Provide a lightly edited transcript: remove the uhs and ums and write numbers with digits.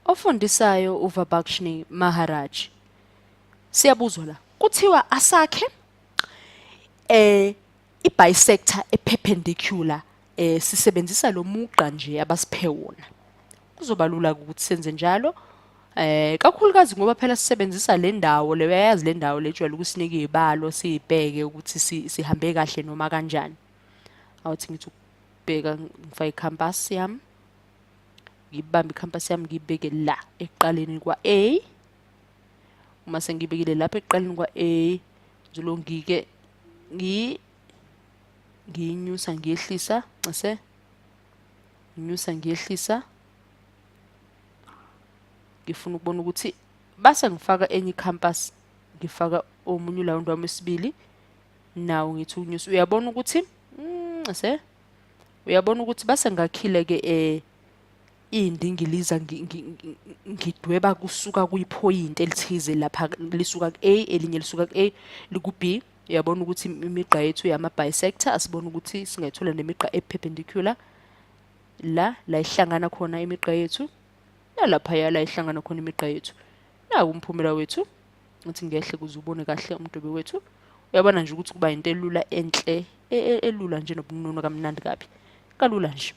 ofundisayo uVibhakshni Maharaj. Siyabuzwa la. Kuthiwa asakhe i-bisector e-perpendicular sisebenzisa lo mugqa nje abasiphe wona. Kuzoba lula ukuthi senze njalo. Kakhulukazi ngoba phela sisebenzisa le ndawo le, uyayazi le ndawo le ejwayele ukusinika izibalo sibheke ukuthi sihambe kahle noma kanjani. Awuthi ngithi ukubheka ngifaka i-compass yami. Ngibambe i-compass yami ngibeke la ekuqaleni kwa A. Uma sengibekile lapha ekuqaleni kwa A, ngizobe ngike ngiyinyusa ngiyehlisa, ncase. Nginyusa ngiyehlisa. Ngifuna ukubona ukuthi base ngifaka enye i-compass, ngifaka omunye ulawundi wami wesibili. Nawo ngithi unyusa. Uyabona ukuthi ncase. Uyabona ukuthi base ngakhile ke indingiliza ngidweba kusuka kuyiphoyinti elithize lapha lisuka ku-A elinye lisuka ku-A liku-B. Uyabona ukuthi imigqa yethu yama-bisector asibona ukuthi singayithola nemigqa e-perpendicular la ihlangana khona imigqa yethu nalaphaya la ihlangana khona imigqa yethu. Naku umphumela wethu. Ngithi ngehle kuze ubone kahle umdwebo wethu. Uyabona nje ukuthi kuba into elula enhle elula nje nobunono kamnandi kabi. Kalula nje.